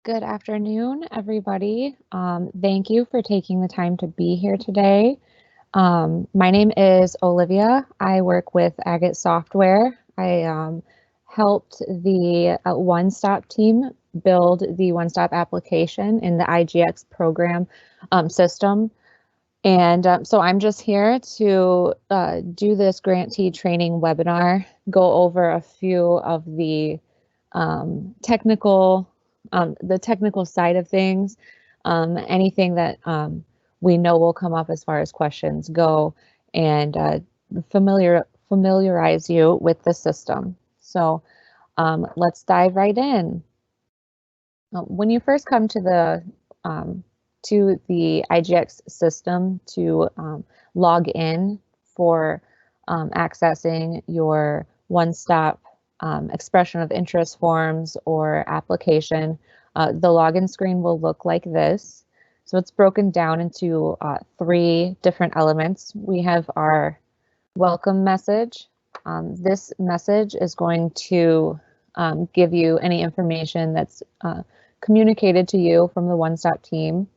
Good afternoon, everybody. Thank you for taking the time to be here today. My name is Olivia. I work with Agate Software. I helped the One-Stop team build the One-Stop application in the IGX program system. And so I'm just here to do this grantee training webinar, go over a few of the technical side of things, anything that we know will come up as far as questions go, and familiarize you with the system. So let's dive right in. When you first come to the IGX system to log in for accessing your one-stop expression of interest forms or application, the login screen will look like this. So it's broken down into 3 different elements. We have our welcome message. This message is going to give you any information that's communicated to you from the One-Stop team.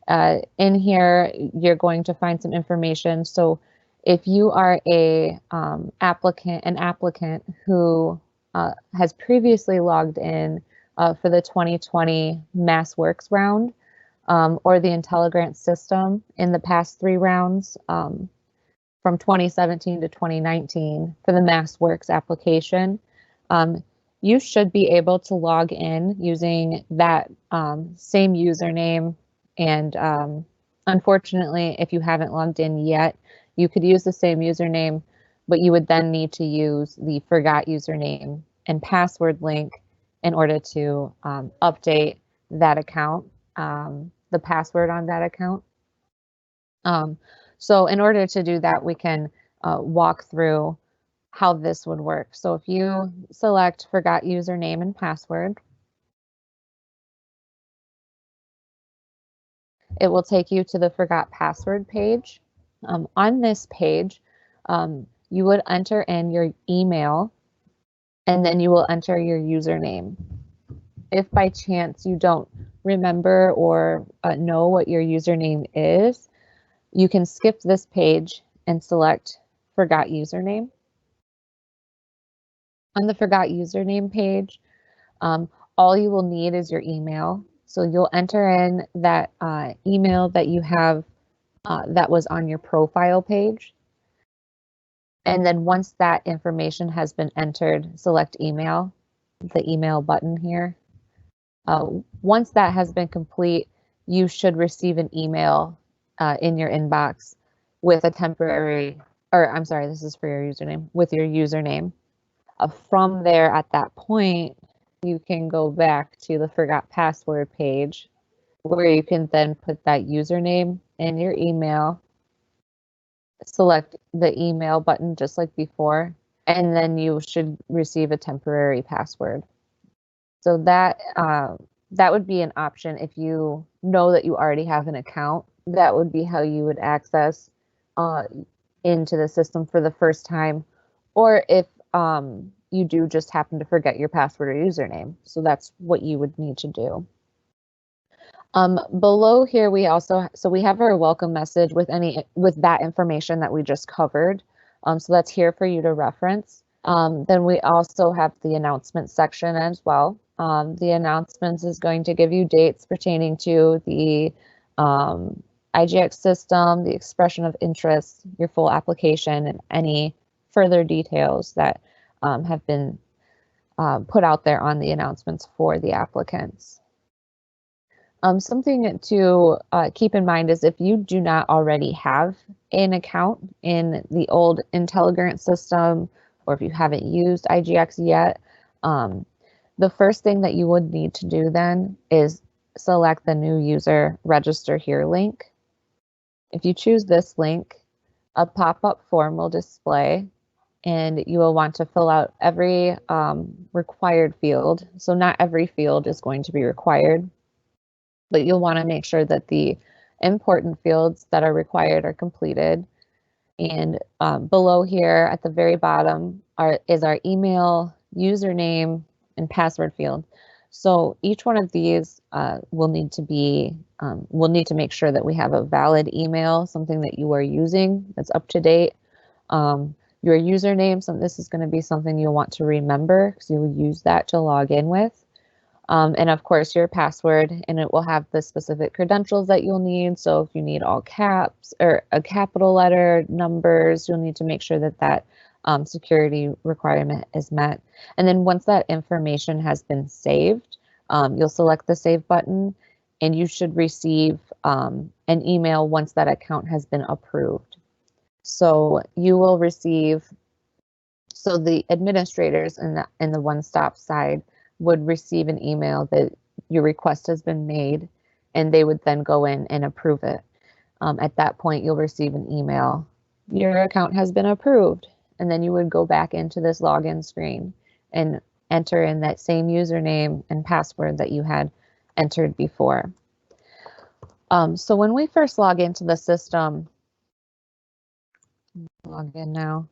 In here, you're going to find some information. So if you are an applicant who has previously logged in for the 2020 MassWorks round or the IntelliGrant system in the past 3 rounds from 2017 to 2019 for the MassWorks application, you should be able to log in using that same username. And unfortunately, if you haven't logged in yet, you could use the same username, but you would then need to use the forgot username and password link in order to update that account, the password on that account. So in order to do that, we can walk through how this would work. So if you select forgot username and password, it will take you to the forgot password page. On this page, you would enter in your email and then you will enter your username. If by chance you don't remember or know what your username is, you can skip this page and select forgot username. On the forgot username page, all you will need is your email. So you'll enter in that email that you have that was on your profile page. And then once that information has been entered, select email, the email button here. Once that has been complete, you should receive an email in your inbox with a temporary, or I'm sorry, this is for your username, with your username. From there, at that point, you can go back to the forgot password page where you can then put that username in your email, select the email button just like before, and then you should receive a temporary password. So that would be an option if you know that you already have an account. That would be how you would access into the system for the first time, or if you do just happen to forget your password or username. So that's what you would need to do. Below here, we have our welcome message with that information that we just covered. So that's here for you to reference. Then we also have the announcements section as well. The announcements is going to give you dates pertaining to the IGX system, the expression of interest, your full application, and any further details that have been put out there on the announcements for the applicants. Something to keep in mind is if you do not already have an account in the old IntelliGrant system, or if you haven't used IGX yet, the first thing that you would need to do then is select the new user register here link. If you choose this link, a pop-up form will display, and you will want to fill out every required field. So not every field is going to be required, but you'll want to make sure that the important fields that are required are completed. And below here at the very bottom is our email, username, and password field. So each one of these will need to make sure that we have a valid email, something that you are using that's up to date. Your username, so this is going to be something you'll want to remember because you will use that to log in with. And of course your password, and it will have the specific credentials that you'll need. So if you need all caps or a capital letter, numbers, you'll need to make sure that that security requirement is met. And then once that information has been saved, you'll select the Save button, and you should receive an email once that account has been approved. So you will receive, so the administrators in the one-stop side would receive an email that your request has been made, and they would then go in and approve it. At that point, you'll receive an email, your account has been approved, and then you would go back into this login screen and enter in that same username and password that you had entered before. So when we first log into the system, log in now.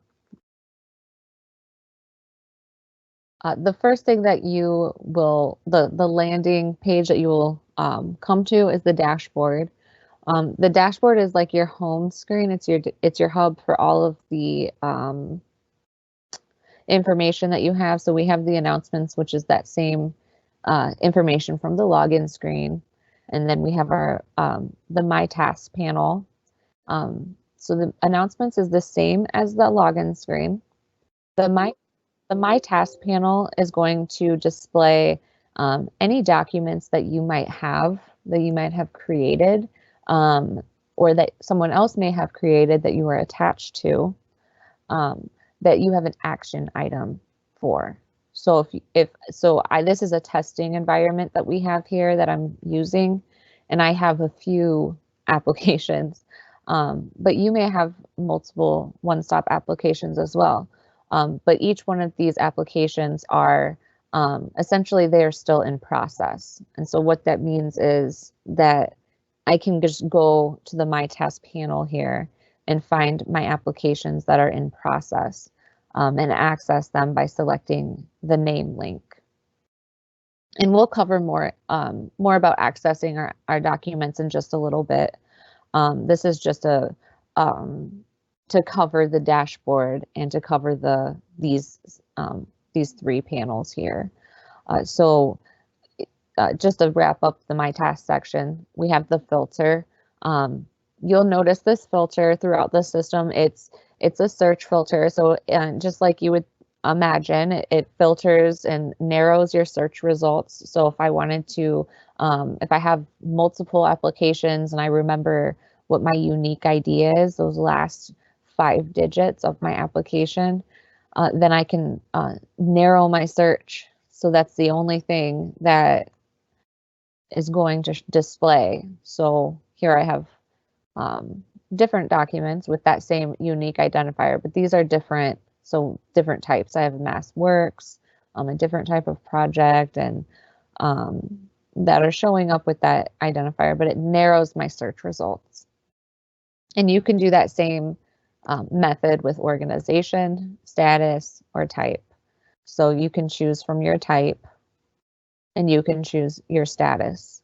The first thing that you will, the landing page that you will come to is the dashboard. The dashboard is like your home screen. It's your hub for all of the information that you have. So we have the announcements, which is that same information from the login screen. And then we have our the My Tasks panel. So the announcements is the same as the login screen. The My Task panel is going to display any documents that you might have created, or that someone else may have created that you are attached to, that you have an action item for. So this is a testing environment that we have here that I'm using, and I have a few applications, but you may have multiple one-stop applications as well. But each one of these applications are essentially they are still in process. And so what that means is that I can just go to the My Task panel here and find my applications that are in process and access them by selecting the name link. And we'll cover more about accessing our documents in just a little bit. This is just to cover the dashboard and to cover these three panels here. Just to wrap up the My Task section, we have the filter. You'll notice this filter throughout the system. It's a search filter. So just like you would imagine, it filters and narrows your search results. So if I wanted to, if I have multiple applications and I remember what my unique ID is, those last 5 digits of my application, then I can narrow my search. So that's the only thing that is going to display. So here I have different documents with that same unique identifier, but these are different. So different types. I have Mass Works, a different type of project, and that are showing up with that identifier, but it narrows my search results. And you can do that same method with organization, status, or type. So you can choose from your type and you can choose your status.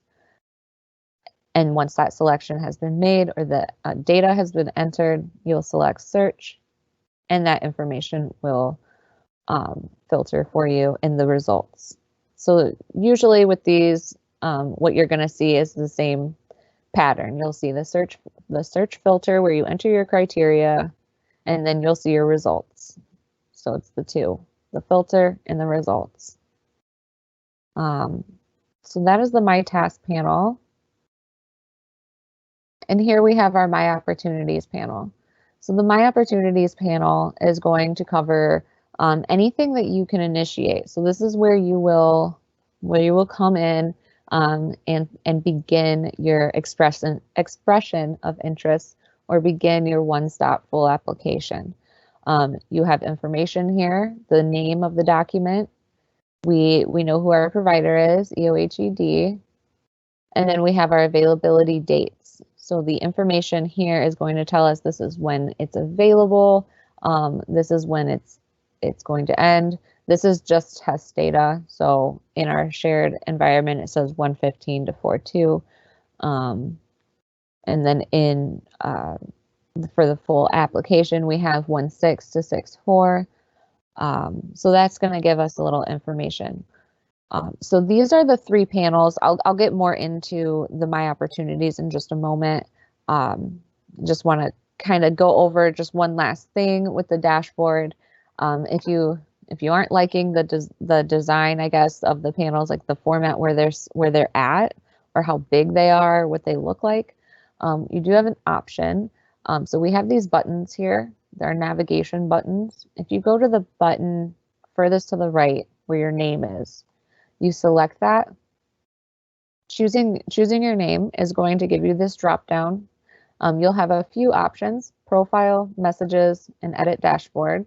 And once that selection has been made or the data has been entered, you'll select search, and that information will filter for you in the results. So usually with these, what you're going to see is the same pattern. You'll see the search filter where you enter your criteria, and then you'll see your results. So it's the two, the filter and the results. So that is the My Task panel. And here we have our My Opportunities panel. So the My Opportunities panel is going to cover anything that you can initiate. So this is where you will come in and begin your expression of interest, or begin your one-stop full application. You have information here, the name of the document. We know who our provider is, EOHED, and then we have our availability dates. So the information here is going to tell us this is when it's available, this is when it's going to end, This is just test data. So in our shared environment, it says 115 to 42. And then in for the full application, we have 16 to 64. So that's going to give us a little information. So these are the 3 panels. I'll get more into the My Opportunities in just a moment. Just want to kind of go over just one last thing with the dashboard. If you aren't liking the design, I guess, of the panels, like the format where they're at, or how big they are, what they look like, you do have an option. So we have these buttons here. They're navigation buttons. If you go to the button furthest to the right where your name is, you select that. Choosing your name is going to give you this drop down. You'll have a few options: profile, messages, and edit dashboard.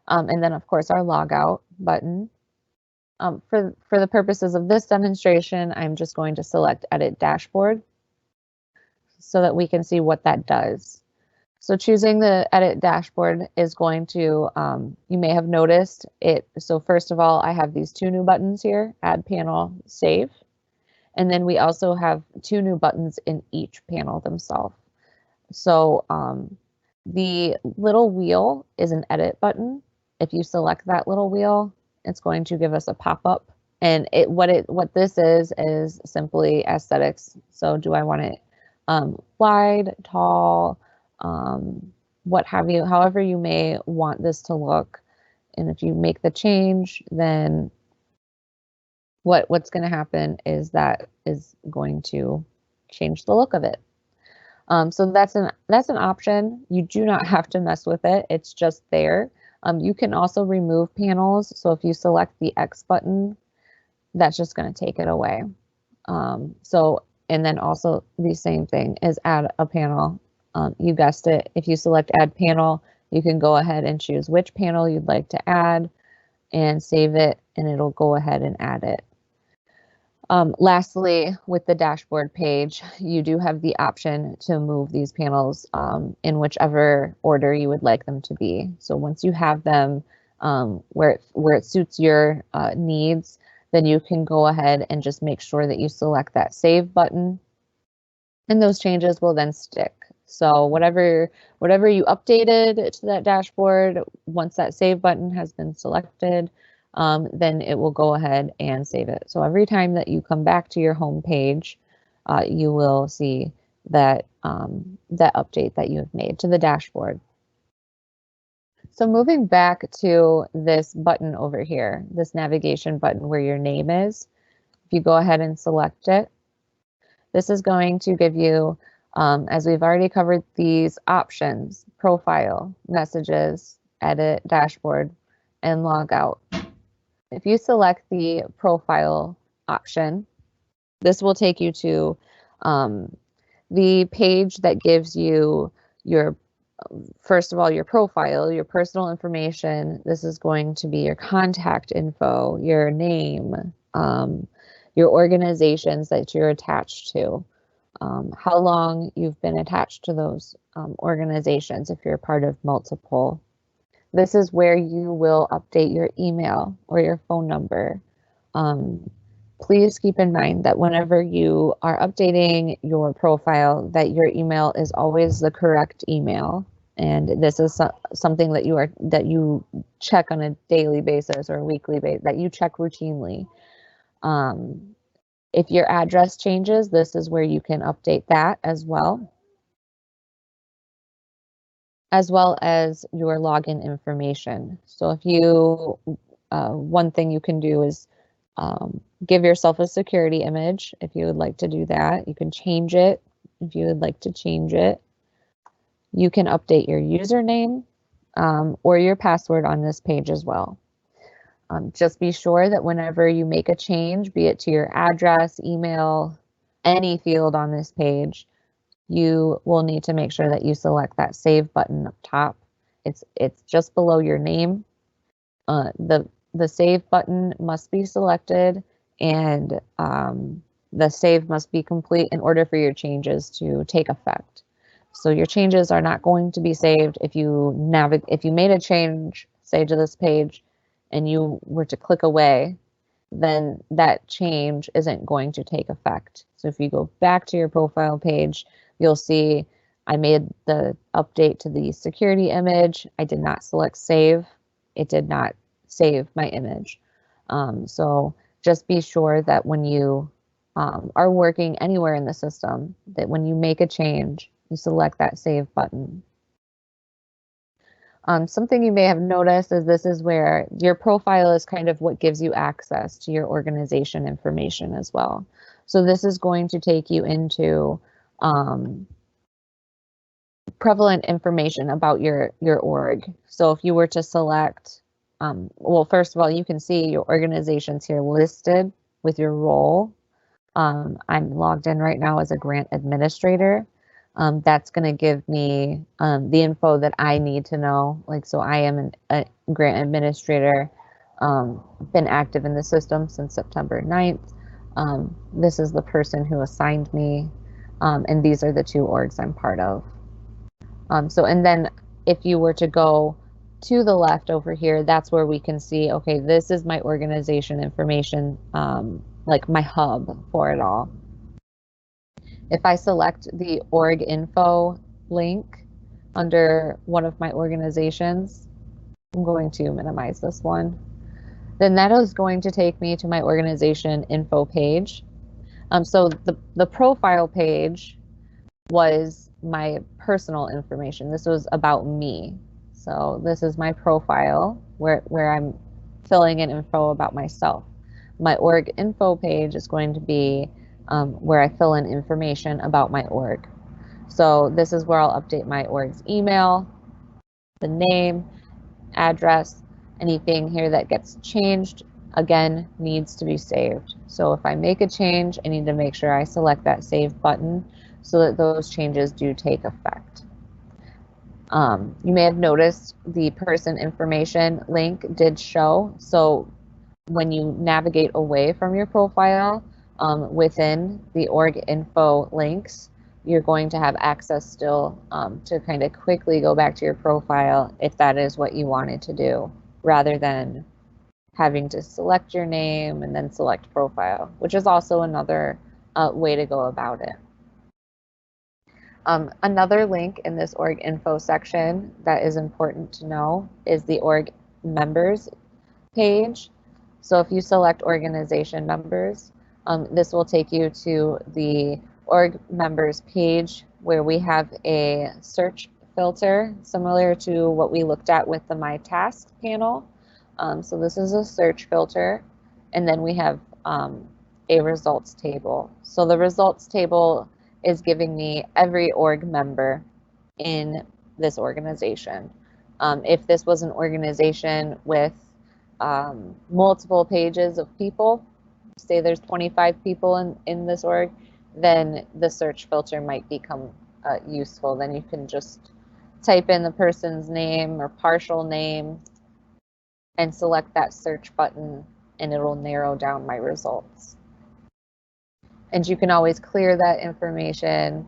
And then of course our logout button. For the purposes of this demonstration, I'm just going to select edit dashboard so that we can see what that does. So choosing the edit dashboard is going to, you may have noticed it. So first of all, I have these 2 new buttons here: add panel, save. And then we also have 2 new buttons in each panel themselves. So the little wheel is an edit button. If you select that little wheel, it's going to give us a pop-up. And what this is simply aesthetics. So do I want it wide, tall, what have you, however you may want this to look. And if you make the change, then what's going to happen is that is going to change the look of it. So that's an option. You do not have to mess with it. It's just there. You can also remove panels. So if you select the X button, that's just going to take it away. And then also the same thing is add a panel. You guessed it. If you select add panel, you can go ahead and choose which panel you'd like to add and save it, and it'll go ahead and add it. Lastly, with the dashboard page, you do have the option to move these panels in whichever order you would like them to be. So once you have them where it suits your needs, then you can go ahead and just make sure that you select that save button, and those changes will then stick. So whatever you updated to that dashboard, once that save button has been selected, then it will go ahead and save it. So every time that you come back to your home page, you will see that that update that you have made to the dashboard. So moving back to this button over here, this navigation button where your name is, if you go ahead and select it, this is going to give you, as we've already covered, these options: profile, messages, edit, dashboard, and log out. If you select the profile option, this will take you to the page that gives you your, first of all, your profile, your personal information. This is going to be your contact info, your name, your organizations that you're attached to, how long you've been attached to those organizations if you're part of multiple. This is where you will update your email or your phone number. Please keep in mind that whenever you are updating your profile, that your email is always the correct email. And this is something that you check on a daily basis or weekly basis, that you check routinely. If your address changes, this is where you can update that as well as your login information. So if you, one thing you can do is give yourself a security image if you would like to do that. You can change it if you would like to change it. You can update your username or your password on this page as well. Just be sure that whenever you make a change, be it to your address, email, any field on this page, you will need to make sure that you select that save button up top. It's just below your name. The save button must be selected, and the save must be complete in order for your changes to take effect. So your changes are not going to be saved if you made a change, say to this page, and you were to click away, then that change isn't going to take effect. So if you go back to your profile page, you'll see I made the update to the security image. I did not select save. It did not save my image. So just be sure that when you are working anywhere in the system, that when you make a change, you select that save button. Something you may have noticed is this is where your profile is kind of what gives you access to your organization information as well. So this is going to take you into prevalent information about your org. So if you were to select, well, first of all, you can see your organizations here listed with your role. I'm logged in right now as a grant administrator. That's going to give me the info that I need to know. Like, so I am a grant administrator, been active in the system since September 9th. This is the person who assigned me, and these are the 2 orgs I'm part of. And then if you were to go to the left over here, that's where we can see, okay, this is my organization information, like my hub for it all. If I select the org info link under one of my organizations, I'm going to minimize this one, then that is going to take me to my organization info page. So the profile page was my personal information. This was about me. So this is my profile where I'm filling in info about myself. My org info page is going to be where I fill in information about my org. So this is where I'll update my org's email, the name, address, anything here that gets changed, again, needs to be saved. So if I make a change, I need to make sure I select that save button so that those changes do take effect. You may have noticed the person information link did show. So when you navigate away from your profile, within the org info links, you're going to have access still to kind of quickly go back to your profile if that is what you wanted to do, rather than having to select your name and then select profile, which is also another way to go about it. Another link in this org info section that is important to know is the org members page. So if you select organization members, this will take you to the org members page where we have a search filter similar to what we looked at with the My Tasks panel. So this is a search filter, and then we have a results table. So the results table is giving me every org member in this organization. If this was an organization with multiple pages of people, say there's 25 people in this org, then the search filter might become useful. Then you can just type in the person's name or partial name and select that search button, and it'll narrow down my results. And you can always clear that information,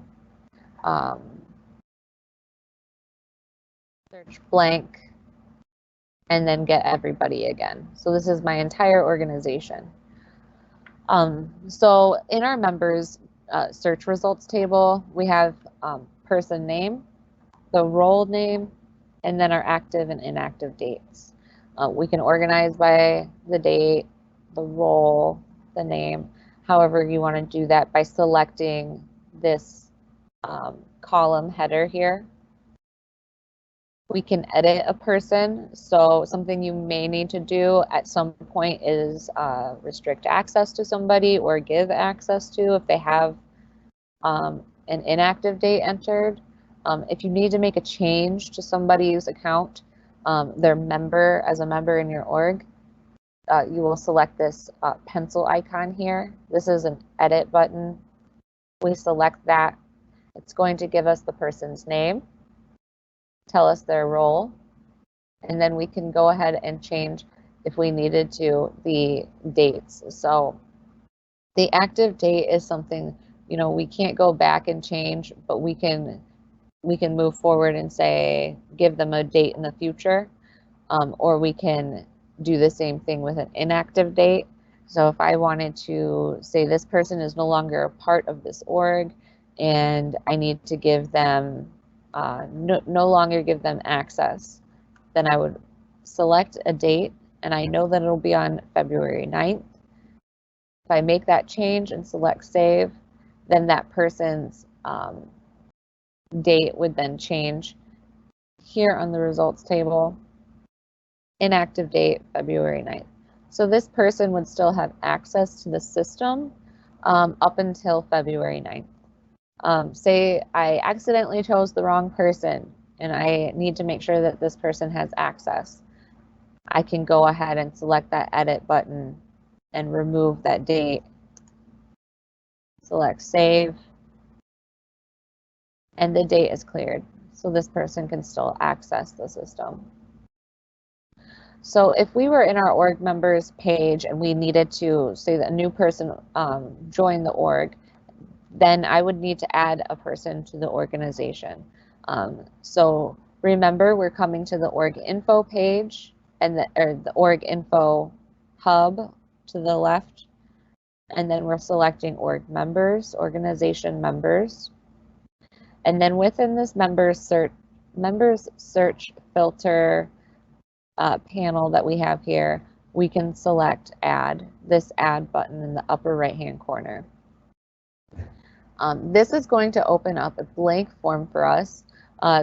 search blank, and then get everybody again. So this is my entire organization. So in our members search results table, we have person name, the role name, and then our active and inactive dates. We can organize by the date, the role, the name, however you want to do that by selecting this column header here. We can edit a person. So something you may need to do at some point is restrict access to somebody or give access to if they have an inactive date entered. If you need to make a change to somebody's account, their member as a member in your org, you will select this pencil icon here. This is an edit button. We select that. It's going to give us the person's name, tell us their role, and then we can go ahead and change, if we needed to, the dates. So the active date is something, you know, we can't go back and change, but we can move forward and say, give them a date in the future, or we can do the same thing with an inactive date. So if I wanted to say this person is no longer a part of this org and I need to give them, no longer give them access, then I would select a date and I know that it'll be on February 9th. If I make that change and select save, then that person's date would then change here on the results table. Inactive date, February 9th. So this person would still have access to the system up until February 9th. Say I accidentally chose the wrong person and I need to make sure that this person has access. I can go ahead and select that edit button and remove that date. Select save, and the date is cleared. So this person can still access the system. So if we were in our org members page and we needed to say that a new person joined the org, then I would need to add a person to the organization. So remember, we're coming to the org info page and the org info hub to the left, and then we're selecting org members, organization members. And then within this members search filter panel that we have here, we can select add, this add button in the upper right hand corner. This is going to open up a blank form for us.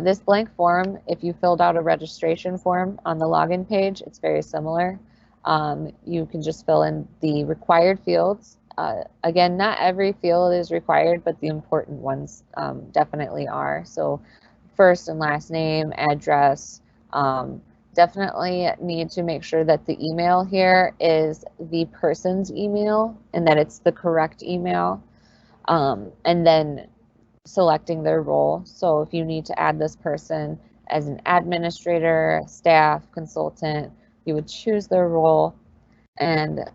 This blank form, if you filled out a registration form on the login page, it's very similar. You can just fill in the required fields. Again, not every field is required, but the important ones definitely are. So first and last name, address, definitely need to make sure that the email here is the person's email and that it's the correct email. And then selecting their role. So if you need to add this person as an administrator, staff, consultant, you would choose their role. And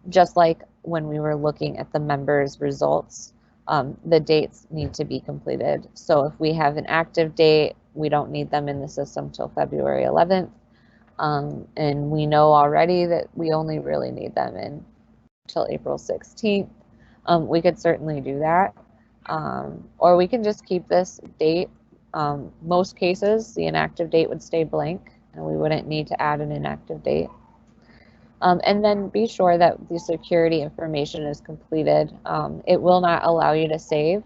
just like when we were looking at the members' results, the dates need to be completed. So if we have an active date, we don't need them in the system till February 11th. And we know already that we only really need them in till April 16th. We could certainly do that. Or we can just keep this date. Most cases, the inactive date would stay blank and we wouldn't need to add an inactive date. And then be sure that the security information is completed. It will not allow you to save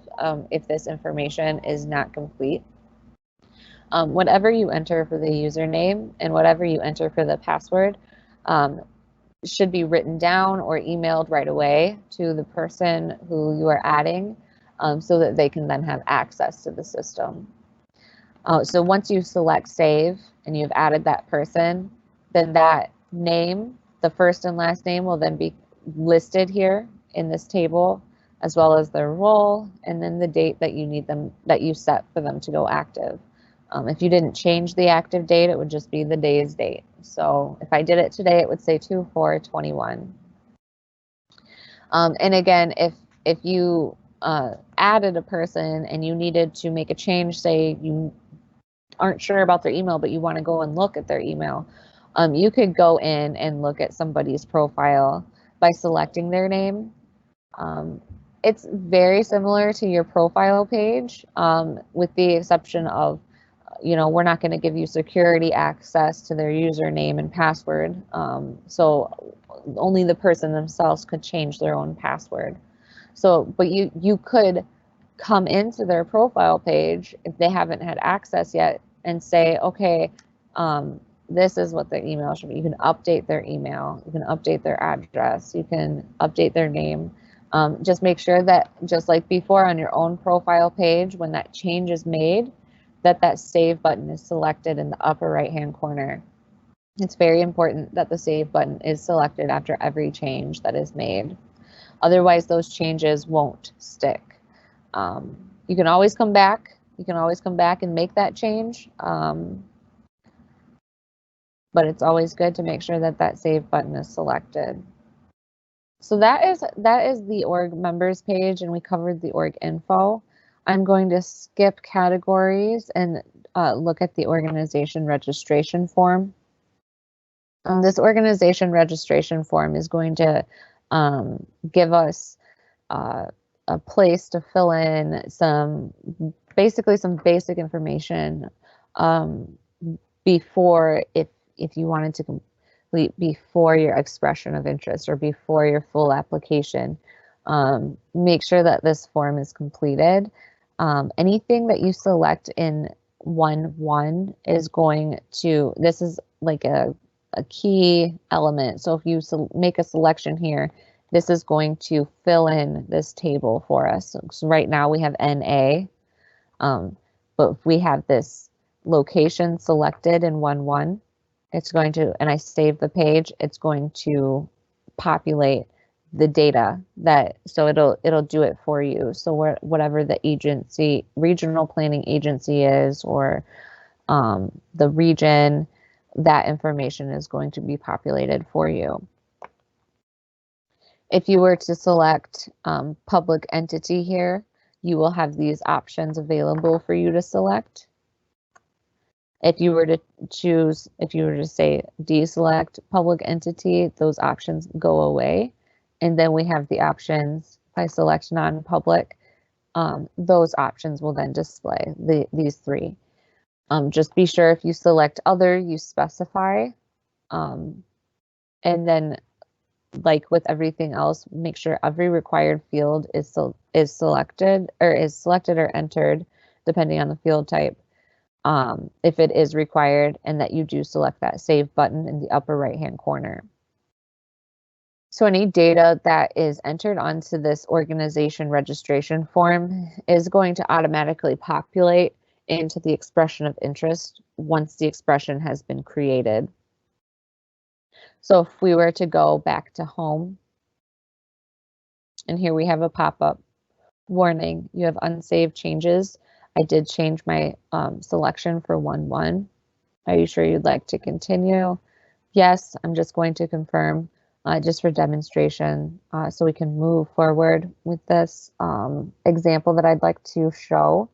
if this information is not complete. Whatever you enter for the username and whatever you enter for the password should be written down or emailed right away to the person who you are adding so that they can then have access to the system. So once you select save and you've added that person, then that name, the first and last name, will then be listed here in this table, as well as their role and then the date that you need them, that you set for them to go active. If you didn't change the active date, it would just be the day's date. So if I did it today, it would say 2/4/21. And again, if you added a person and you needed to make a change, say you aren't sure about their email, but you want to go and look at their email, you could go in and look at somebody's profile by selecting their name. It's very similar to your profile page, with the exception of, we're not going to give you security access to their username and password. So only the person themselves could change their own password. So, but you could come into their profile page if they haven't had access yet and say, okay, this is what their email should be. You can update their email, you can update their address, you can update their name. Just make sure that, just like before on your own profile page, when that change is made, that save button is selected in the upper right hand corner. It's very important that the save button is selected after every change that is made. Otherwise, those changes won't stick. You can always come back. You can always come back and make that change. But it's always good to make sure that save button is selected. So that is the org members page, and we covered the org info. I'm going to skip categories and look at the organization registration form. This organization registration form is going to give us a place to fill in basically some basic information before if you wanted to complete before your expression of interest or before your full application. Make sure that this form is completed. Anything that you select in 1.1 is going to, this is like a key element. So if you make a selection here, this is going to fill in this table for us. So right now we have NA, but if we have this location selected in 1.1, it's going to, and I save the page, it's going to populate the data so it'll do it for you. So whatever the agency, regional planning agency is, or the region, that information is going to be populated for you. If you were to select public entity here, you will have these options available for you to select. If you were to say deselect public entity, those options go away. And then we have the options, if I select non-public, those options will then display these three. Just be sure if you select other, you specify. And then, like with everything else, make sure every required field is selected or entered, depending on the field type, if it is required, and that you do select that save button in the upper right hand corner. So any data that is entered onto this organization registration form is going to automatically populate into the expression of interest once the expression has been created. So if we were to go back to home, and here we have a pop-up warning, you have unsaved changes. I did change my selection for 1.1. Are you sure you'd like to continue? Yes, I'm just going to confirm just for demonstration so we can move forward with this example that I'd like to show.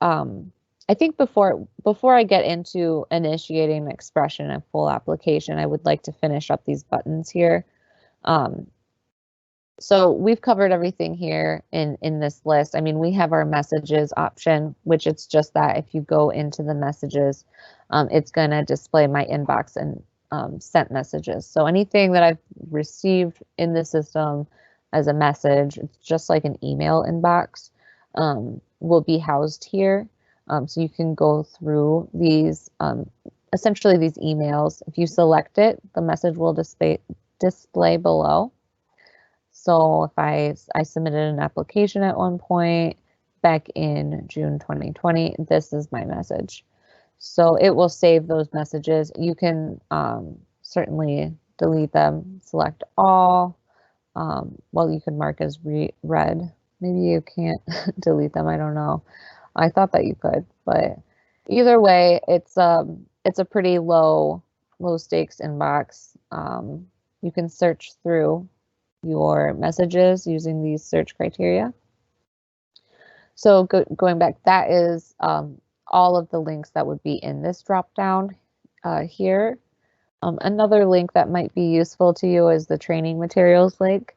I think before I get into initiating an expression and full application, I would like to finish up these buttons here. So we've covered everything here in this list. I mean, we have our messages option, which it's just that if you go into the messages, it's going to display my inbox and sent messages. So anything that I've received in the system as a message, it's just like an email inbox, will be housed here. So you can go through these, essentially these emails. If you select it, the message will display below. So if I submitted an application at one point back in June 2020, this is my message. So it will save those messages. You can certainly delete them, select all. Well, you can mark as read. Maybe you can't delete them, I don't know. I thought that you could, but either way, it's a pretty low stakes inbox. You can search through your messages using these search criteria. So going back, that is all of the links that would be in this drop down here. Another link that might be useful to you is the training materials link.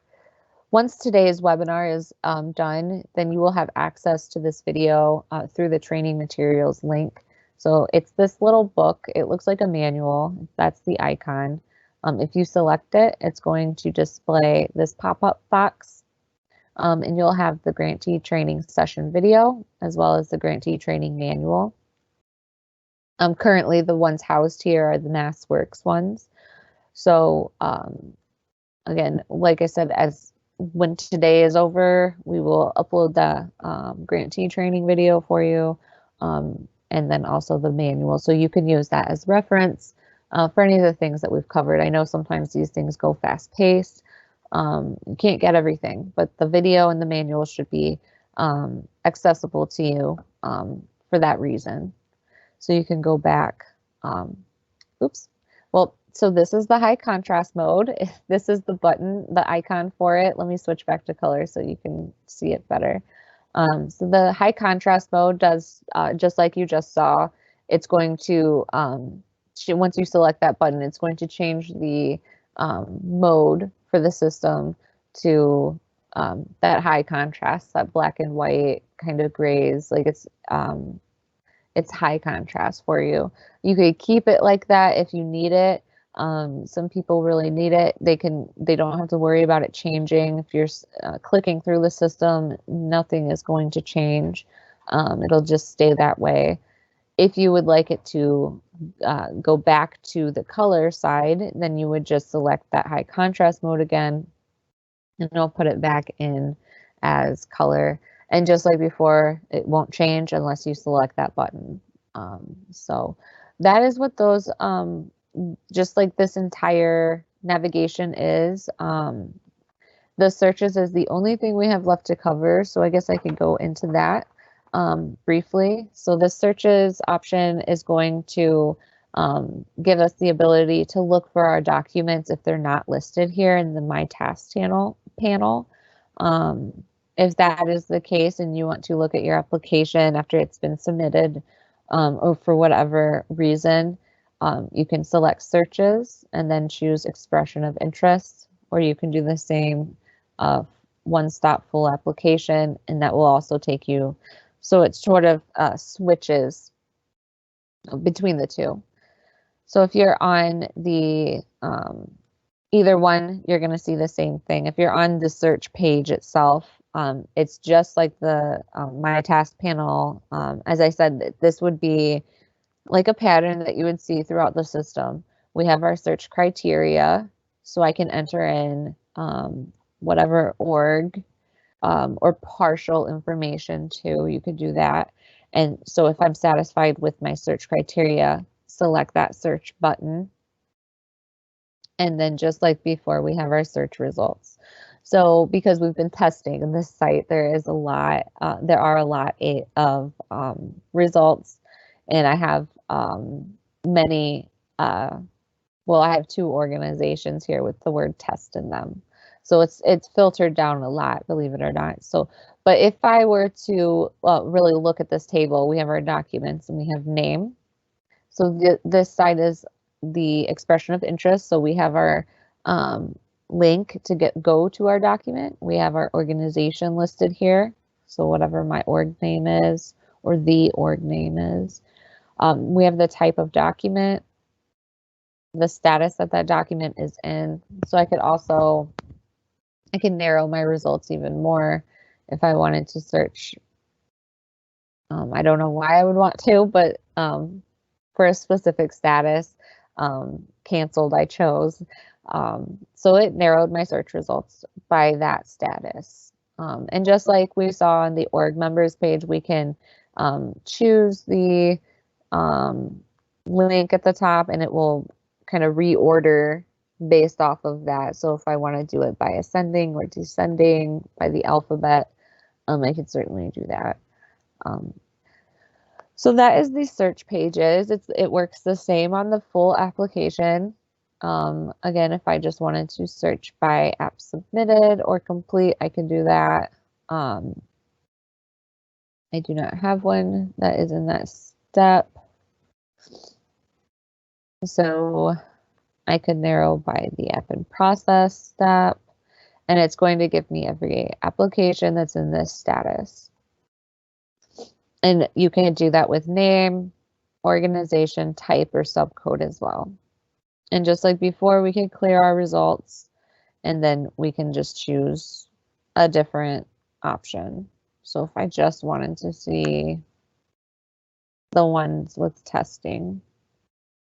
Once today's webinar is done, then you will have access to this video through the training materials link. So it's this little book. It looks like a manual. That's the icon. If you select it, it's going to display this pop-up box, and you'll have the grantee training session video as well as the grantee training manual. Currently, the ones housed here are the MassWorks ones. So again, like I said, when today is over, we will upload the grantee training video for you, and then also the manual. So you can use that as reference for any of the things that we've covered. I know sometimes these things go fast paced. You can't get everything, but the video and the manual should be accessible to you for that reason. So you can go back. Oops. Well, so this is the high contrast mode. This is the button, the icon for it. Let me switch back to color so you can see it better. So the high contrast mode does, just like you just saw, it's going to once you select that button, it's going to change the mode for the system to that high contrast, that black and white kind of grays, like it's high contrast for you. You could keep it like that if you need it. Some people really need it. They don't have to worry about it changing. If you're clicking through the system, nothing is going to change. It'll just stay that way. If you would like it to go back to the color side, then you would just select that high contrast mode again, and it'll put it back in as color. And just like before, it won't change unless you select that button. So that is what those, just like this entire navigation is. The searches is the only thing we have left to cover, so I guess I could go into that briefly. So the searches option is going to give us the ability to look for our documents if they're not listed here in the My Tasks panel. If that is the case and you want to look at your application after it's been submitted, or for whatever reason, you can select searches and then choose expression of interest, or you can do the same one-stop full application, and that will also take you, so it sort of switches between the two. So if you're on the either one, you're going to see the same thing. If you're on the search page itself, it's just like the My Task panel. As I said, this would be like a pattern that you would see throughout the system. We have our search criteria, so I can enter in whatever org or partial information too. You could do that. And so if I'm satisfied with my search criteria, select that search button. And then just like before, we have our search results. So because we've been testing in this site, there are a lot of results, and I have many, well, I have 2 organizations here with the word test in them. So it's filtered down a lot, believe it or not. So, but if I were to really look at this table, we have our documents and we have name. So this side is the expression of interest. So we have our link to go to our document. We have our organization listed here. So whatever my org name is or the org name is. We have the type of document, the status that that document is in. So I can narrow my results even more if I wanted to search. I don't know why I would want to, but for a specific status, canceled, I chose. So it narrowed my search results by that status. And just like we saw on the org members page, we can choose the link at the top, and it will kind of reorder based off of that. So if I want to do it by ascending or descending by the alphabet, I can certainly do that. So that is the search pages. It works the same on the full application. Again, if I just wanted to search by app submitted or complete, I can do that. I do not have one that is in that step. So I could narrow by the app in process step, and it's going to give me every application that's in this status. And you can do that with name, organization, type, or subcode as well. And just like before, we can clear our results, and then we can just choose a different option. So if I just wanted to see the ones with testing,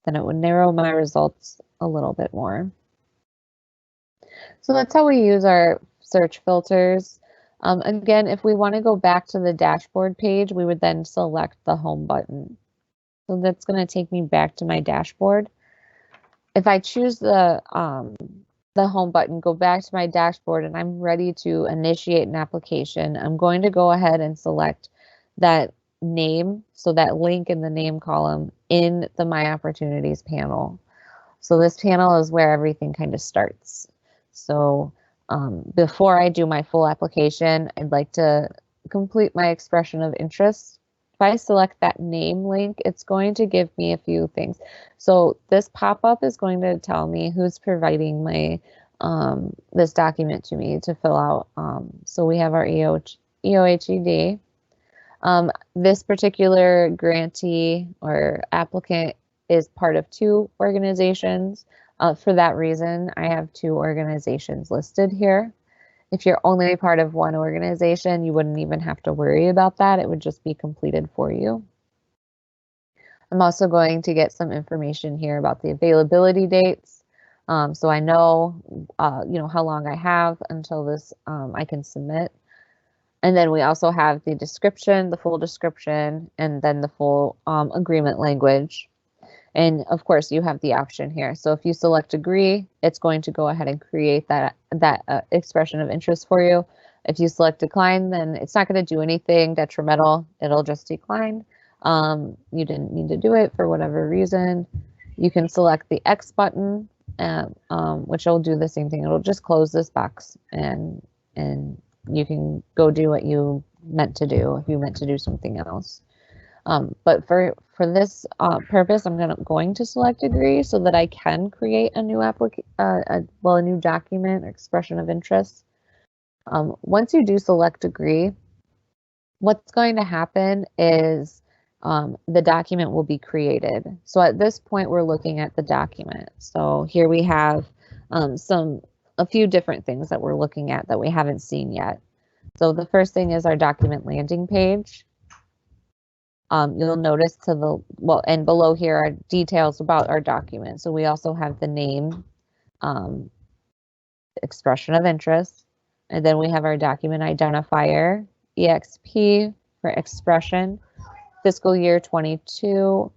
then it would narrow my results a little bit more. So that's how we use our search filters. Again, if we want to go back to the dashboard page, we would then select the home button. So that's going to take me back to my dashboard. If I choose the home button, go back to my dashboard, and I'm ready to initiate an application, I'm going to go ahead and select that name, so that link in the name column in the My Opportunities panel. So this panel is where everything kind of starts. So before I do my full application, I'd like to complete my expression of interest if I select that name link, it's going to give me a few things. So this pop-up is going to tell me who's providing my this document to me to fill out. So we have our EOHED. This particular grantee or applicant is part of 2 organizations. For that reason, I have 2 organizations listed here. If you're only part of 1 organization, you wouldn't even have to worry about that. It would just be completed for you. I'm also going to get some information here about the availability dates. So I know, how long I have until this I can submit. And then we also have the description, the full description, and then the full agreement language. And of course, you have the option here. So if you select agree, it's going to go ahead and create that expression of interest for you. If you select decline, then it's not going to do anything detrimental. It'll just decline. You didn't need to do it for whatever reason. You can select the X button, which will do the same thing. It'll just close this box, and you can go do what you meant to do if you meant to do something else. But for this purpose, I'm going to select agree so that I can create a new a new document or expression of interest. Once you do select agree, what's going to happen is the document will be created. So at this point, we're looking at the document. So here we have a few different things that we're looking at that we haven't seen yet. So the first thing is our document landing page. You'll notice and below here are details about our document. So we also have the name, expression of interest, and then we have our document identifier, EXP for expression, fiscal year 22,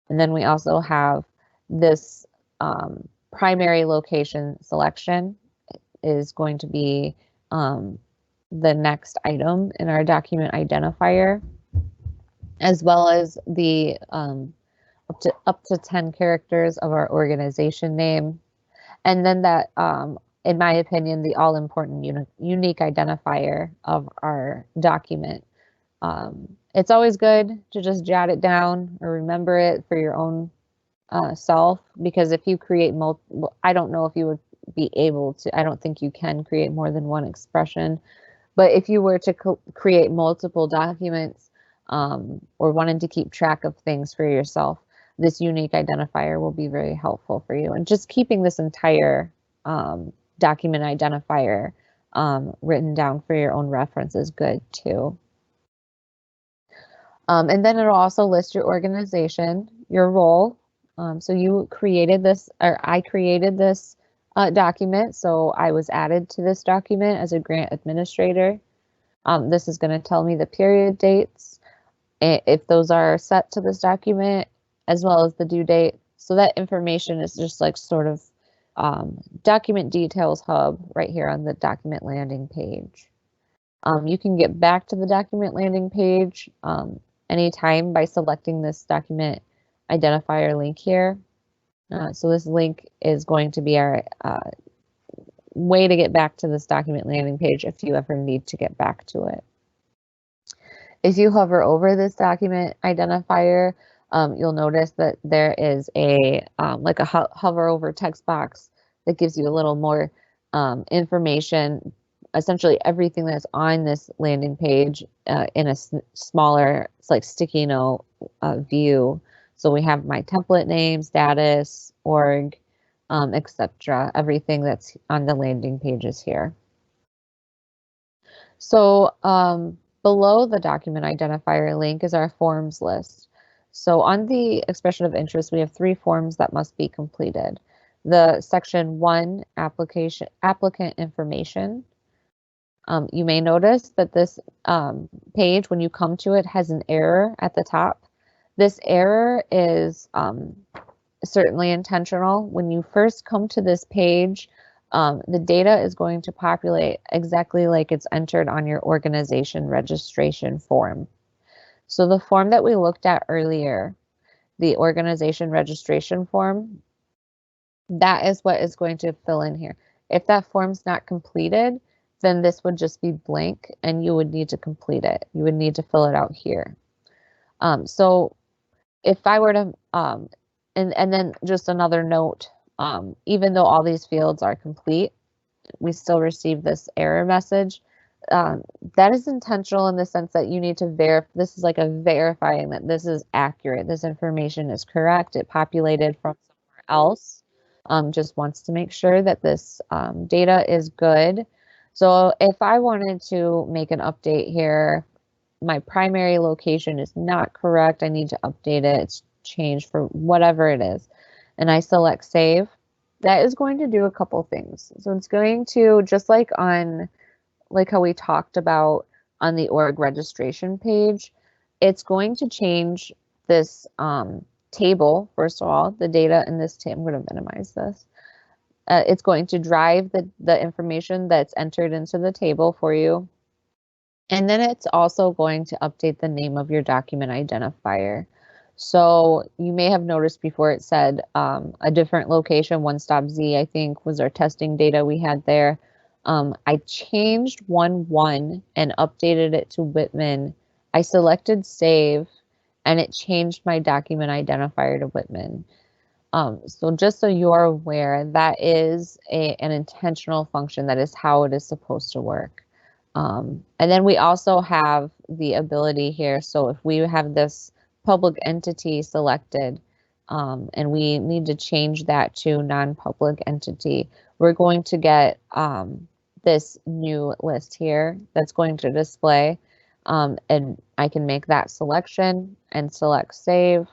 and then we also have this primary location selection is going to be the next item in our document identifier, as well as the up to 10 characters of our organization name. And then that, in my opinion, the all-important unique identifier of our document. It's always good to just jot it down or remember it for your own self, because if you create multiple, I don't know if you would be able to, I don't think you can create more than 1 expression, but if you were to create multiple documents, or wanted to keep track of things for yourself, this unique identifier will be very helpful for you. And just keeping this entire document identifier written down for your own reference is good too. And then it'll also list your organization, your role. So you created this, or I created this document, so I was added to this document as a grant administrator. This is going to tell me the period dates, if those are set to this document, as well as the due date. So that information is just like sort of document details hub right here on the document landing page. You can get back to the document landing page anytime by selecting this document identifier link here. So this link is going to be our way to get back to this document landing page if you ever need to get back to it. If you hover over this document identifier, you'll notice that there is a like a hover over text box that gives you a little more information, essentially everything that's on this landing page in a smaller, it's like sticky note view. So we have my template name, status, org, etc. Everything that's on the landing pages here. So below the document identifier link is our forms list. So on the expression of interest, we have 3 forms that must be completed. The section 1 applicant information. You may notice that this page, when you come to it, has an error at the top. This error is certainly intentional. When you first come to this page, the data is going to populate exactly like it's entered on your organization registration form. So the form that we looked at earlier, the organization registration form, that is what is going to fill in here. If that form's not completed, then this would just be blank and you would need to complete it. You would need to fill it out here. So if I were to, and then just another note, even though all these fields are complete, we still receive this error message. That is intentional in the sense that you need to verify. This is like a verifying that this is accurate. This information is correct. It populated from somewhere else. Just wants to make sure that this data is good. So if I wanted to make an update here, my primary location is not correct. I need to update it. It's changed for whatever it is. And I select save. That is going to do a couple things. So it's going to, just like how we talked about on the org registration page, it's going to change this table. First of all, the data in this table, I'm going to minimize this. It's going to drive the information that's entered into the table for you. And then it's also going to update the name of your document identifier. So you may have noticed before it said a different location, onestop.z, I think was our testing data we had there. I changed 1.1 and updated it to Whitman. I selected save and it changed my document identifier to Whitman. So just so you're aware, that is an intentional function. That is how it is supposed to work. And then we also have the ability here. So if we have this public entity selected and we need to change that to non-public entity, we're going to get this new list here that's going to display. And I can make that selection and select save.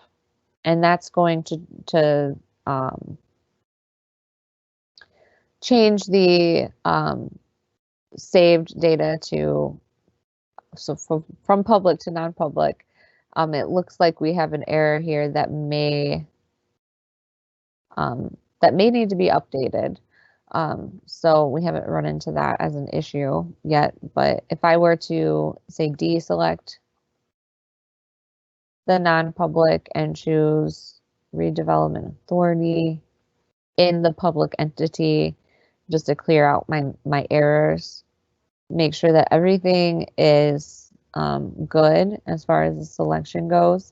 And that's going to change the saved data to, so from public to non-public. It looks like we have an error here that may need to be updated. So we haven't run into that as an issue yet, but if I were to say deselect the non-public and choose redevelopment authority in the public entity, just to clear out my errors, make sure that everything is good as far as the selection goes.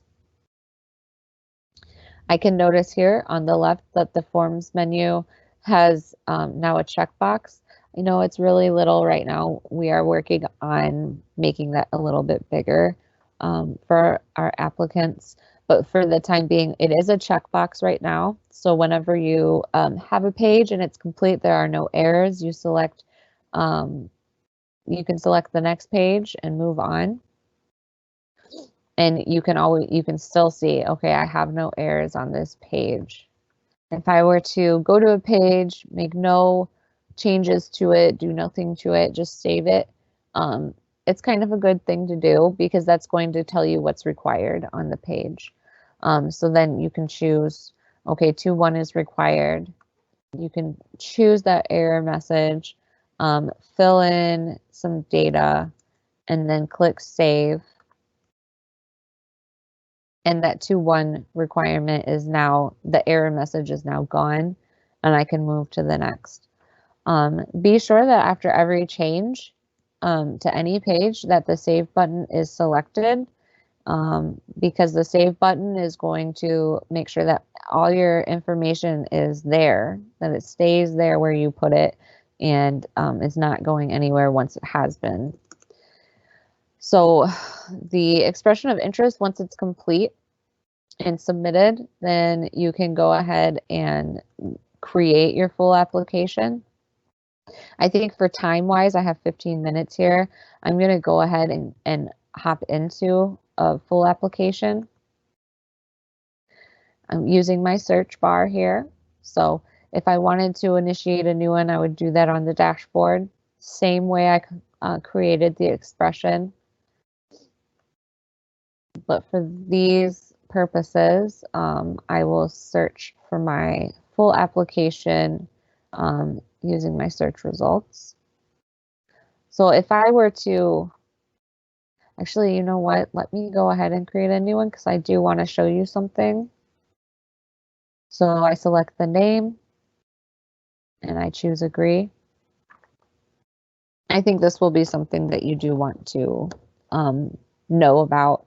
I can notice here on the left that the forms menu has now a checkbox. I know it's really little right now. We are working on making that a little bit bigger for our applicants, but for the time being, it is a checkbox right now. So whenever you have a page and it's complete, there are no errors, you select, you can select the next page and move on. And you can still see, okay, I have no errors on this page. If I were to go to a page, make no changes to it, do nothing to it, just save it, it's kind of a good thing to do because that's going to tell you what's required on the page. So then you can choose, okay, 2.1 is required. You can choose that error message, fill in some data, and then click save. And that 2.1 requirement is now, the error message is now gone, and I can move to the next. Be sure that after every change to any page that the save button is selected, because the save button is going to make sure that all your information is there, that it stays there where you put it, and it's not going anywhere once it has been. So the expression of interest, once it's complete and submitted, then you can go ahead and create your full application. I think for time-wise, I have 15 minutes here. I'm going to go ahead and hop into a full application. I'm using my search bar here. So if I wanted to initiate a new one, I would do that on the dashboard. Same way I created the expression. But for these purposes, I will search for my full application using my search results. So if I were to, actually, you know what? Let me go ahead and create a new one because I do want to show you something. So I select the name and I choose agree. I think this will be something that you do want to know about.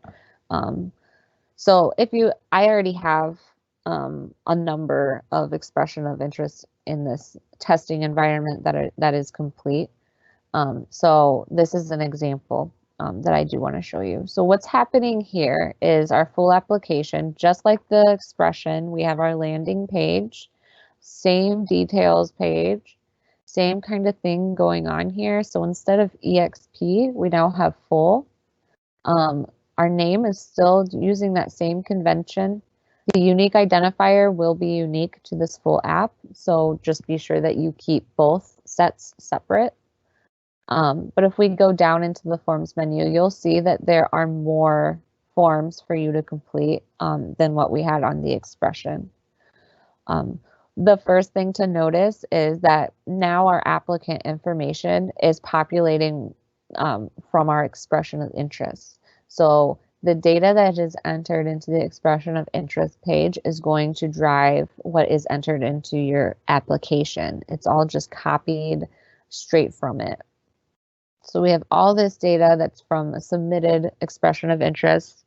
So I already have a number of expression of interest in this testing environment that is complete. So this is an example that I do want to show you. So what's happening here is our full application, just like the expression, we have our landing page, same details page, same kind of thing going on here. So instead of EXP, we now have full. Our name is still using that same convention. The unique identifier will be unique to this full app. So just be sure that you keep both sets separate. But if we go down into the forms menu, you'll see that there are more forms for you to complete than what we had on the expression. The first thing to notice is that now our applicant information is populating from our expression of interest. So the data that is entered into the expression of interest page is going to drive what is entered into your application. It's all just copied straight from it. So we have all this data that's from a submitted expression of interest.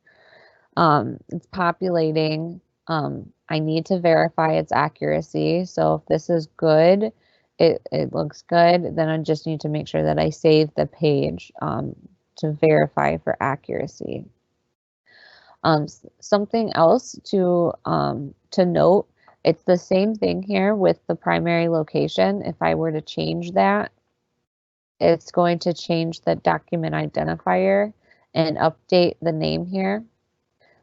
It's populating. I need to verify its accuracy. So if this is good, it looks good, then I just need to make sure that I save the page to verify for accuracy. Something else to note, it's the same thing here with the primary location. If I were to change that, it's going to change the document identifier and update the name here.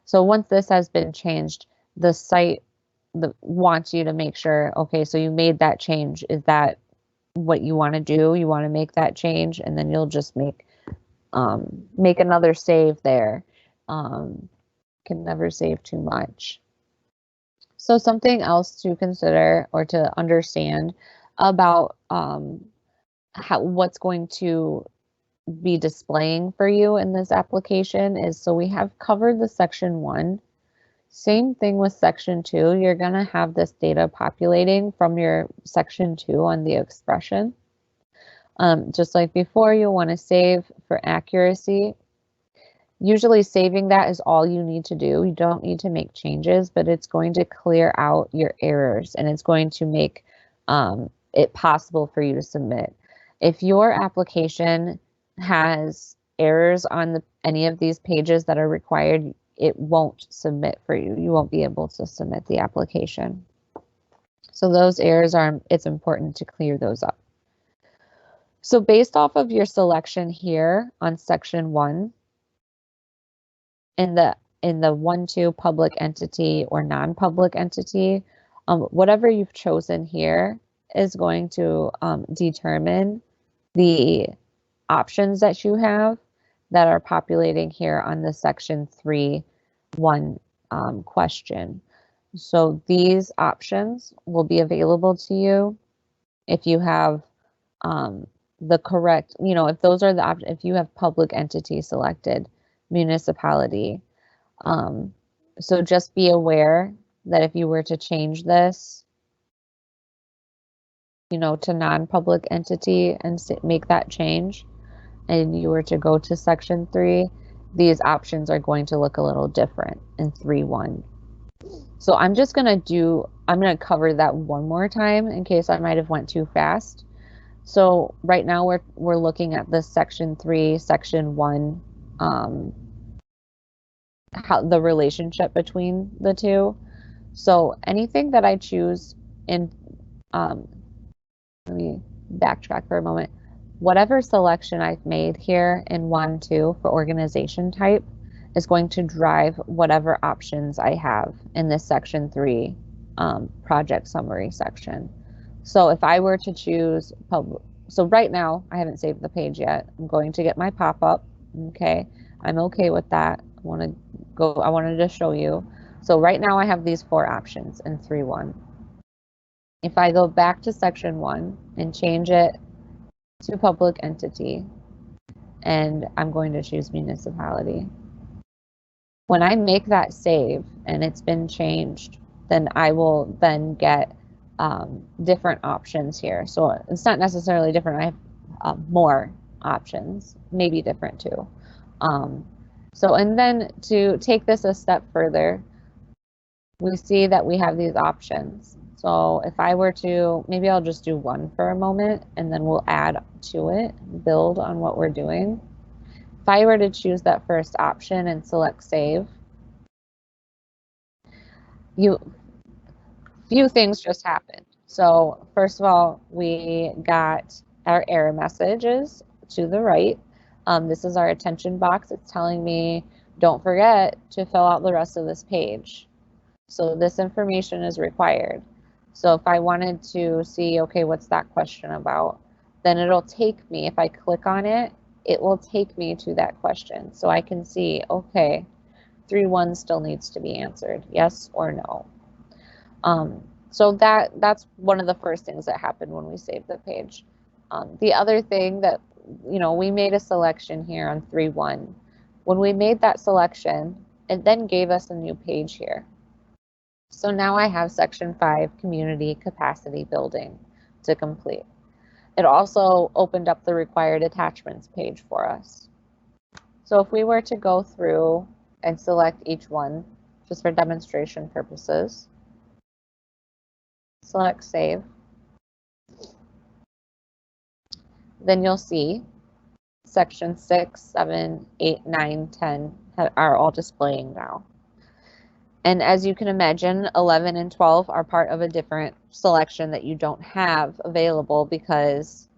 So once this has been changed, the site wants you to make sure, okay, so you made that change. Is that what you want to do? You want to make that change, and then you'll just make another save there. Can never save too much. So something else to consider or to understand about what's going to be displaying for you in this application is, so we have covered the section 1. Same thing with section 2. You're going to have this data populating from your section 2 on the expression. Just like before, you'll want to save for accuracy. Usually saving that is all you need to do. You don't need to make changes, but it's going to clear out your errors and it's going to make it possible for you to submit. If your application has errors on any of these pages that are required, it won't submit for you. You won't be able to submit the application. So those errors it's important to clear those up. So based off of your selection here on section 1, in the 1-2 public entity or non-public entity, whatever you've chosen here is going to determine the options that you have that are populating here on the section 3.1 question. So these options will be available to you if you have the correct, if those are the options, if you have public entity selected, municipality. So just be aware that if you were to change this, to non-public entity and make that change, and you were to go to section 3, these options are going to look a little different in 3.1. So I'm going to cover that one more time in case I might have went too fast. So right now we're looking at this section 3, section 1, how the relationship between the two. So anything that I choose in, let me backtrack for a moment. Whatever selection I've made here in 1-2 for organization type is going to drive whatever options I have in this section 3 project summary section. So if I were to choose so right now I haven't saved the page yet. I'm going to get my pop-up. Okay, I'm okay with that. I wanted to show you. So right now I have these 4 options in 3.1. If I go back to section 1 and change it to public entity, and I'm going to choose municipality. When I make that save and it's been changed, then I will then get different options here. So it's not necessarily different. I have more options, maybe different too. So, and then to take this a step further, we see that we have these options. So if I were to, maybe I'll just do one for a moment and then we'll add to it, build on what we're doing. If I were to choose that first option and select save, few things just happened. So first of all, we got our error messages to the right. This is our attention box. It's telling me, don't forget to fill out the rest of this page. So this information is required. So if I wanted to see, okay, what's that question about? Then it'll take me, if I click on it, it will take me to that question. So I can see, okay, 3.1 still needs to be answered, yes or no. So that's one of the first things that happened when we saved the page. The other thing that, we made a selection here on 3.1. When we made that selection, it then gave us a new page here. So now I have section 5, community capacity building, to complete. It also opened up the required attachments page for us. So if we were to go through and select each one, just for demonstration purposes, select save, then you'll see section 6, 7, 8, 9, 10 are all displaying now. And as you can imagine, 11 and 12 are part of a different selection that you don't have available because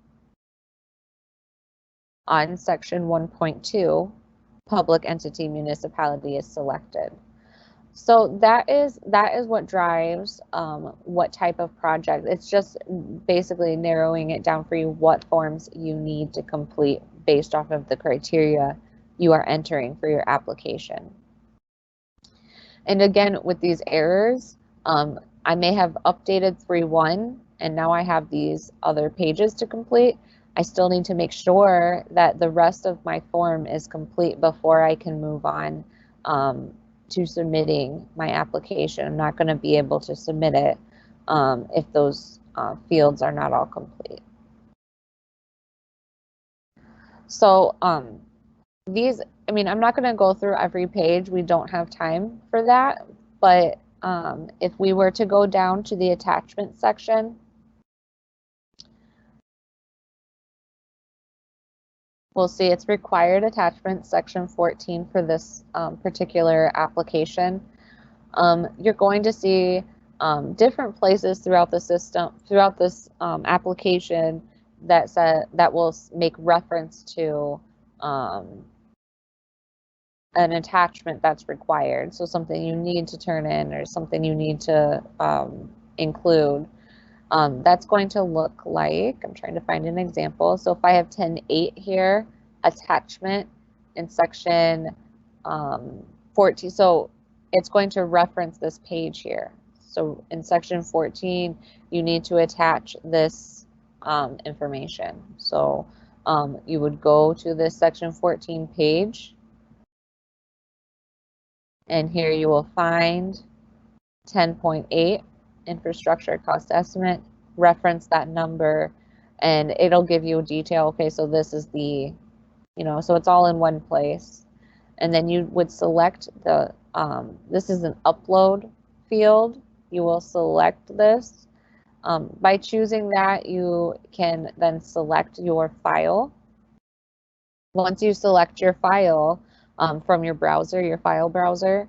on section 1.2, public entity municipality is selected. So that is what drives what type of project. It's just basically narrowing it down for you what forms you need to complete based off of the criteria you are entering for your application. And again, with these errors, I may have updated 3.1 and now I have these other pages to complete. I still need to make sure that the rest of my form is complete before I can move on to submitting my application. I'm not going to be able to submit it if those fields are not all complete. So these, I'm not going to go through every page. We don't have time for that. But if we were to go down to the attachment section, we'll see it's required attachment section 14 for this particular application. You're going to see different places throughout the system, throughout this application that will make reference to an attachment that's required. So something you need to turn in or something you need to include. That's going to look like, I'm trying to find an example. So if I have 10.8 here, attachment in section 14, so it's going to reference this page here. So in section 14, you need to attach this information. So you would go to this section 14 page, and here you will find 10.8 infrastructure cost estimate, reference that number, and it'll give you a detail. Okay, so this is the, so it's all in one place. And then you would select the, this is an upload field. You will select this. By choosing that, you can then select your file. Once you select your file from your browser, your file browser,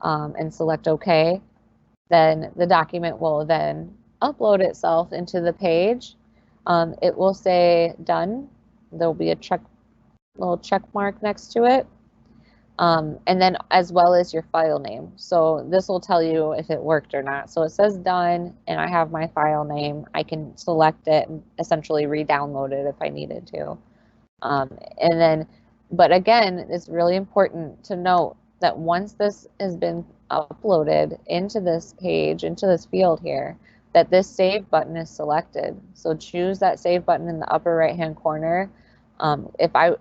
and select OK, then the document will then upload itself into the page. It will say done. There'll be a little check mark next to it. And then as well as your file name. So this will tell you if it worked or not. So it says done and I have my file name. I can select it and essentially re-download it if I needed to. And then, but again, it's really important to note that once this has been uploaded into this page, into this field here, that this save button is selected. So choose that save button in the upper right hand corner. If I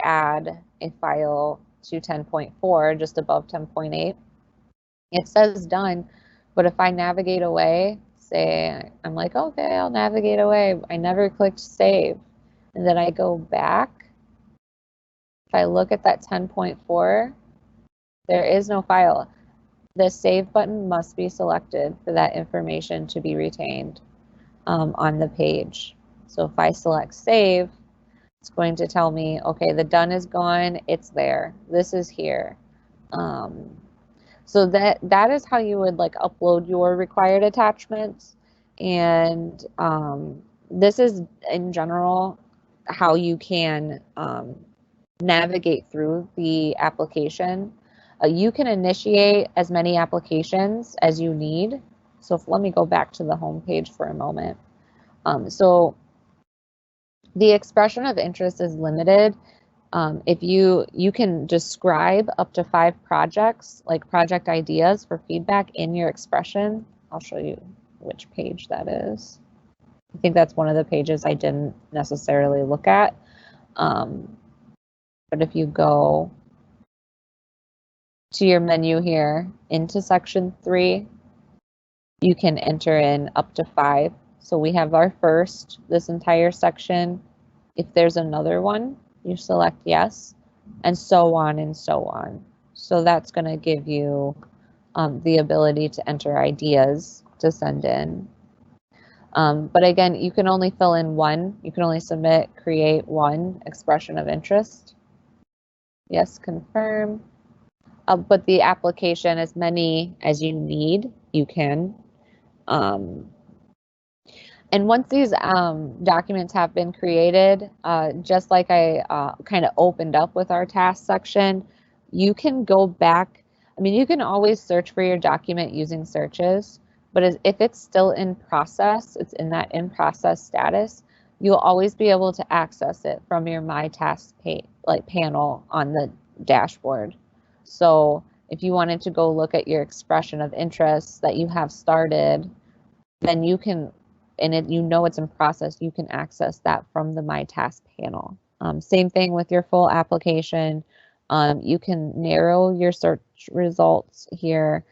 add a file to 10.4 just above 10.8, it says done. But if I navigate away, say I'm like, okay, I'll navigate away. I never clicked save. And then I go back If I look at that 10.4, there is no file. The save button must be selected for that information to be retained on the page. So if I select save, it's going to tell me, okay, the done is gone, it's there, this is here. So that is how you would like upload your required attachments. And this is in general how you can navigate through the application. You can initiate as many applications as you need. So let me go back to the home page for a moment. So the expression of interest is limited. If you can describe up to 5 projects, like project ideas for feedback in your expression. I'll show you which page that is. I think that's one of the pages I didn't necessarily look at. But if you go to your menu here into section 3, you can enter in up to 5. So we have our first, this entire section. If there's another one, you select yes, and so on and so on. So that's going to give you the ability to enter ideas to send in. But again, you can only fill in one. You can only create one expression of interest. Yes, confirm. But the application, as many as you need, you can. And once these documents have been created, just like I kind of opened up with our task section, you can go back. I mean, you can always search for your document using searches, but if it's still in process, it's in that in process status, you'll always be able to access it from your My Task panel on the dashboard. So if you wanted to go look at your expression of interest that you have started, then you can, and it's in process, you can access that from the My Task panel. Same thing with your full application. You can narrow your search results here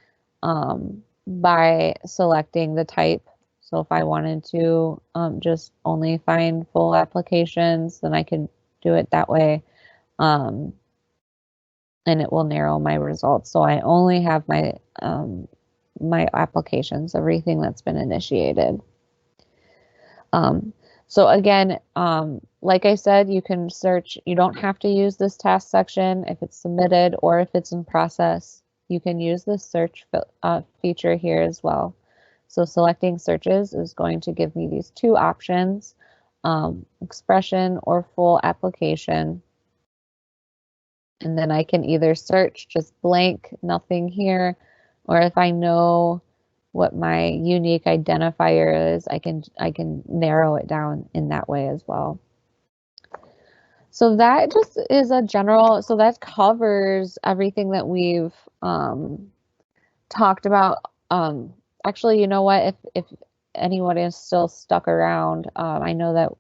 by selecting the type. So if I wanted to just only find full applications, then I could do it that way. And it will narrow my results. So I only have my my applications, everything that's been initiated. So again, like I said, you can search. You don't have to use this task section if it's submitted or if it's in process. You can use this search feature here as well. So selecting searches is going to give me these two options, expression or full application. And then I can either search just blank, nothing here, or if I know what my unique identifier is, I can narrow it down in that way as well. So that just is a general, so that covers everything that we've talked about. Actually, you know what, if anyone is still stuck around, I know that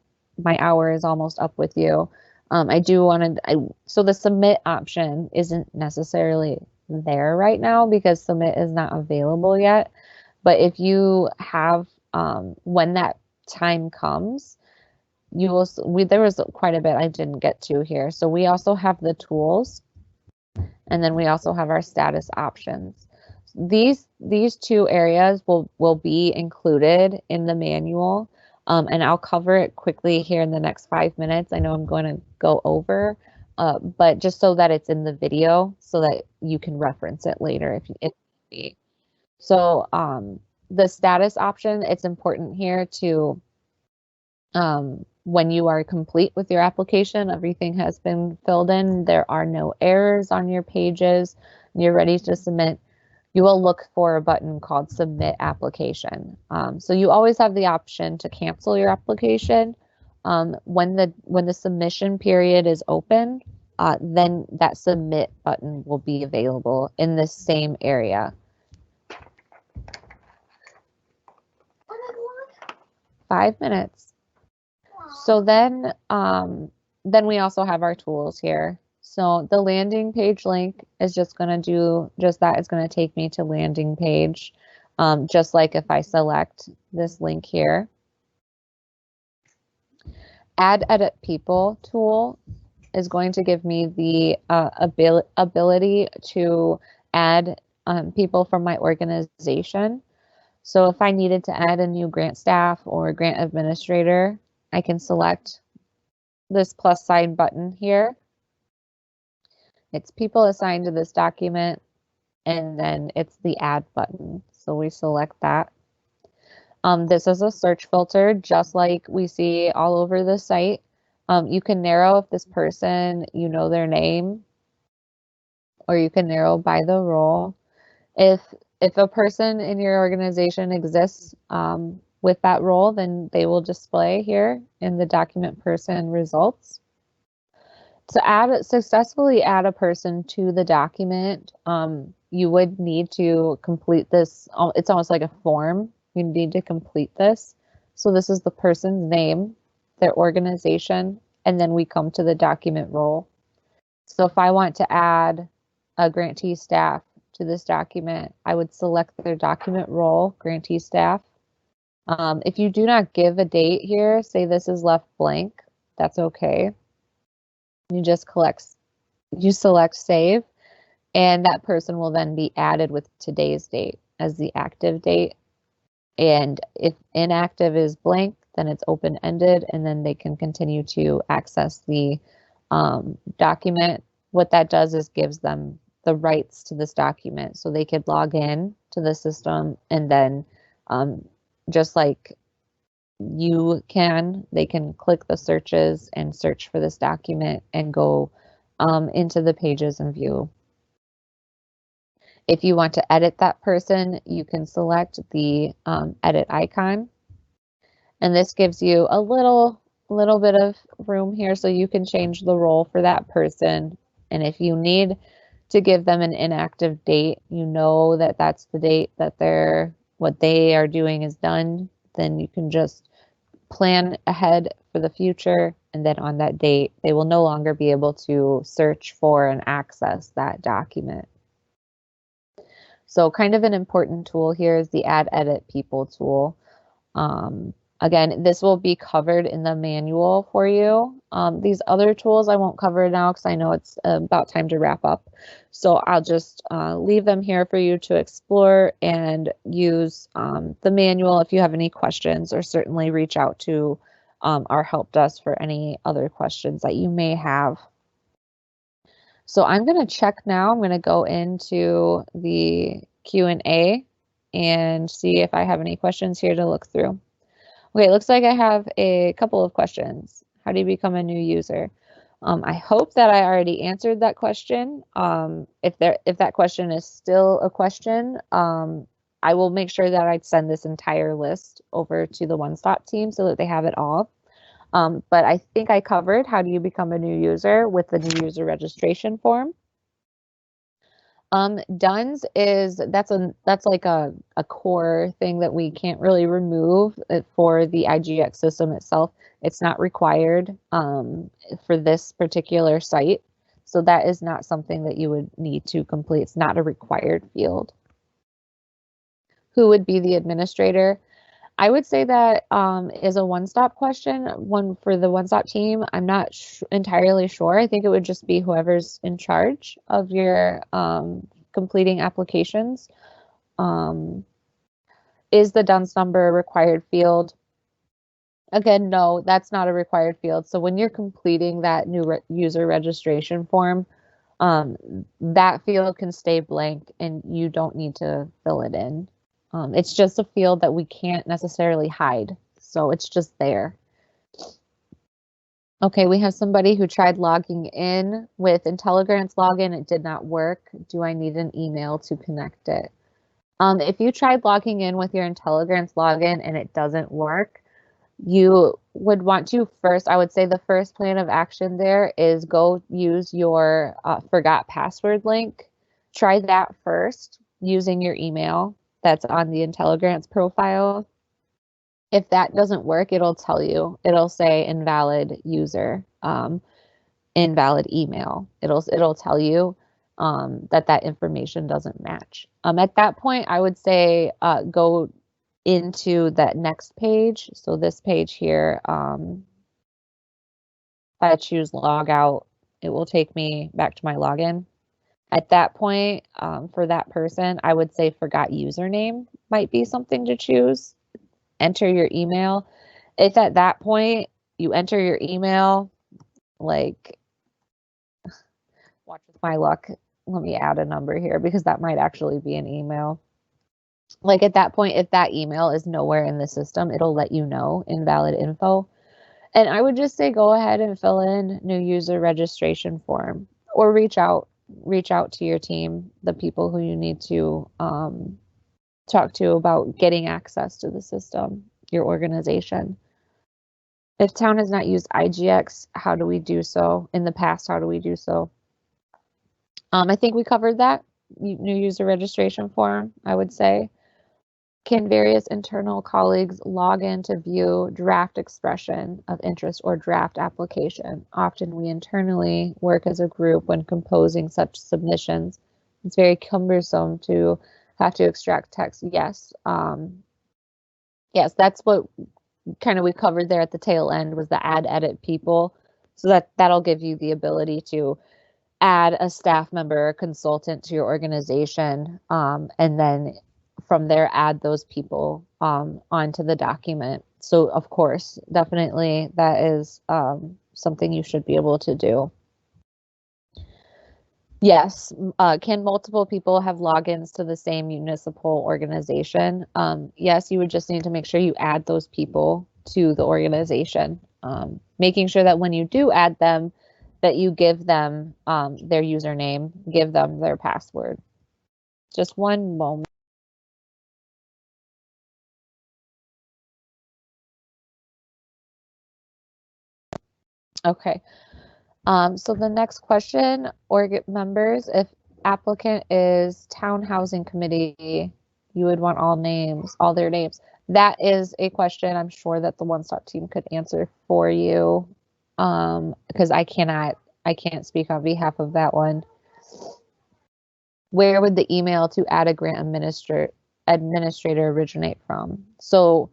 my hour is almost up with you. I do want to, so the submit option isn't necessarily there right now because submit is not available yet. But if you have, when that time comes, you will, there was quite a bit I didn't get to here. So we also have the tools, and then we also have our status options. These two areas will be included in the manual. And I'll cover it quickly here in the next 5 minutes. I know I'm going to go over, but just so that it's in the video so that you can reference it later if need be. So the status option, it's important here to, when you are complete with your application, everything has been filled in, there are no errors on your pages, and you're ready to submit, you will look for a button called Submit Application. So you always have the option to cancel your application. When the submission period is open, then that Submit button will be available in the same area. 5 minutes. So then we also have our tools here. So the landing page link is just going to do just that. It's going to take me to landing page, just like if I select this link here. Add Edit People tool is going to give me the ability to add people from my organization. So if I needed to add a new grant staff or grant administrator, I can select this plus sign button here. It's people assigned to this document, and then it's the add button. So we select that. This is a search filter, just like we see all over the site. You can narrow if this person, you know their name, or you can narrow by the role. If a person in your organization exists with that role, then they will display here in the document person results. To successfully add a person to the document, you would need to complete this. It's almost like a form. You need to complete this. So this is the person's name, their organization, and then we come to the document role. So if I want to add a grantee staff to this document, I would select their document role, grantee staff. If you do not give a date here, say this is left blank, that's okay. You just select save, and that person will then be added with today's date as the active date. And if inactive is blank, then it's open-ended, and then they can continue to access the document. What that does is gives them the rights to this document, so they could log in to the system, and then just like they can click the searches and search for this document and go into the pages and view. If you want to edit that person, you can select the edit icon. And this gives you a little bit of room here, so you can change the role for that person. And if you need to give them an inactive date, you know that that's the date that what they are doing is done, then you can just plan ahead for the future, and then on that date, they will no longer be able to search for and access that document. So kind of an important tool here is the Add Edit People tool. Again, this will be covered in the manual for you. These other tools I won't cover now because I know it's about time to wrap up. So I'll just leave them here for you to explore and use the manual if you have any questions, or certainly reach out to our help desk for any other questions that you may have. So I'm going to check now. I'm going to go into the Q&A and see if I have any questions here to look through. Okay, it looks like I have a couple of questions. How do you become a new user? I hope that I already answered that question. If that question is still a question, I will make sure that I send this entire list over to the OneStop team so that they have it all. But I think I covered how do you become a new user with the new user registration form. DUNS that's like a core thing that we can't really remove for the IGX system itself. It's not required for this particular site. So that is not something that you would need to complete. It's not a required field. Who would be the administrator? I would say that is a one-stop question, one for the one-stop team. I'm not entirely sure. I think it would just be whoever's in charge of your completing applications. Is the DUNS number a required field? Again, no, that's not a required field. So when you're completing that new user registration form, that field can stay blank and you don't need to fill it in. It's just a field that we can't necessarily hide, so it's just there. Okay, we have somebody who tried logging in with IntelliGrants login. It did not work. Do I need an email to connect it? If you tried logging in with your IntelliGrants login and it doesn't work, you would want to first, I would say the first plan of action there is go use your forgot password link. Try that first using your email that's on the IntelliGrants profile. If that doesn't work, it'll tell you. It'll say invalid user, invalid email. It'll tell you that information doesn't match. At that point, I would say go into that next page. So this page here, I choose log out. it will take me back to my login. At that point, for that person, I would say forgot username might be something to choose. Enter your email. If at that point you enter your email, like, watch with my luck, let me add a number here because that might actually be an email. Like at that point, if that email is nowhere in the system, it'll let you know invalid info. And I would just say go ahead and fill in new user registration form or reach out to your team, the people who you need to talk to about getting access to the system, your organization. If town has not used IGX, how do we do so? In the past, how do we do so? I think we covered that. New user registration form, I would say. Can various internal colleagues log in to view draft expression of interest or draft application? Often we internally work as a group when composing such submissions. It's very cumbersome to have to extract text. Yes. Yes, that's what kind of we covered there at the tail end was the add edit people. So that'll give you the ability to add a staff member, a consultant to your organization, and then from there add those people onto the document. So of course, definitely that is something you should be able to do. Yes, can multiple people have logins to the same municipal organization? Yes, you would just need to make sure you add those people to the organization, making sure that when you do add them, that you give them their username, give them their password. Just one moment. Okay. So the next question, org members, if applicant is town housing committee, you would want all their names. That is a question I'm sure that the One Stop team could answer for you, because I can't speak on behalf of that one. Where would the email to add a grant administrator originate from? So,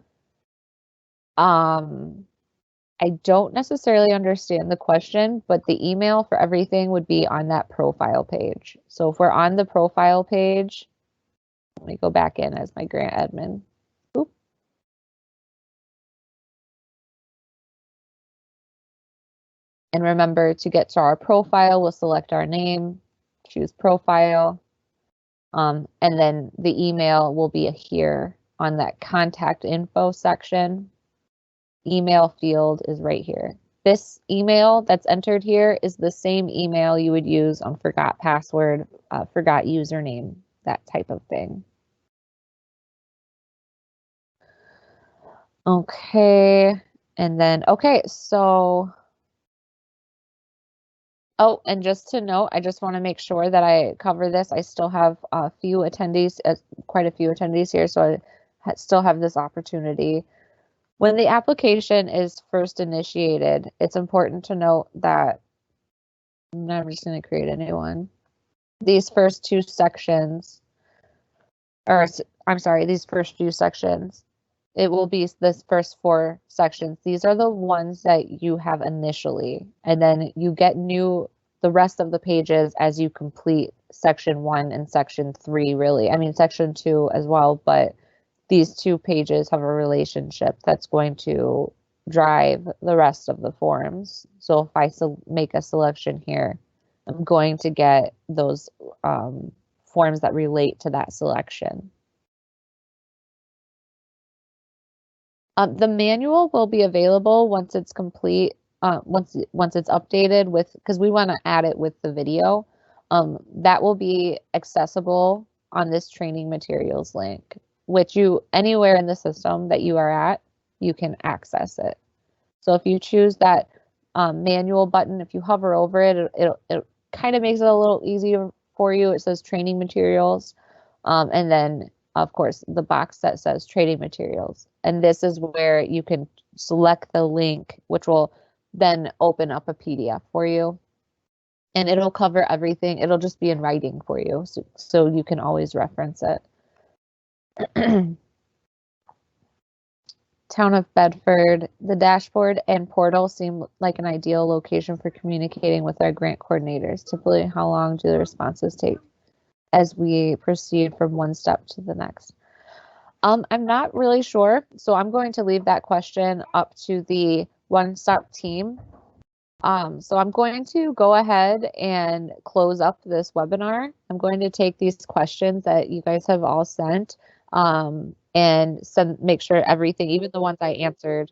I don't necessarily understand the question, but the email for everything would be on that profile page. So if we're on the profile page, let me go back in as my grant admin. Oop. And remember, to get to our profile, we'll select our name, choose profile, and then the email will be here on that contact info section. Email field is right here. This email that's entered here is the same email you would use on forgot password, forgot username, that type of thing. Okay, and then, okay, so, oh, and just to note, I just want to make sure that I cover this. I still have a few attendees, quite a few attendees here, so I still have this opportunity. When the application is first initiated, it's important to note that I'm just going to create a new one. These first two sections, or I'm sorry, these first few sections, it will be this first 4 sections. These are the ones that you have initially, and then you get the rest of the pages as you complete section 1 and section 3, really. I mean, section 2 as well, but these 2 pages have a relationship that's going to drive the rest of the forms. So if I make a selection here, I'm going to get those forms that relate to that selection. The manual will be available once it's complete, once it's updated with, because we want to add it with the video. That will be accessible on this training materials link, which anywhere in the system that you are at, you can access it. So if you choose that manual button, if you hover over it, it kind of makes it a little easier for you. It says training materials, and then of course the box that says training materials. And this is where you can select the link, which will then open up a PDF for you. And it'll cover everything. It'll just be in writing for you, so you can always reference it. Town of Bedford, the dashboard and portal seem like an ideal location for communicating with our grant coordinators. Typically, how long do the responses take as we proceed from one step to the next? I'm not really sure, so I'm going to leave that question up to the One Stop team. So I'm going to go ahead and close up this webinar. I'm going to take these questions that you guys have all sent and make sure everything, even the ones I answered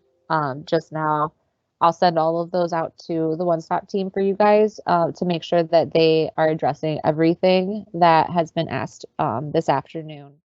just now, I'll send all of those out to the One Stop team for you guys to make sure that they are addressing everything that has been asked this afternoon.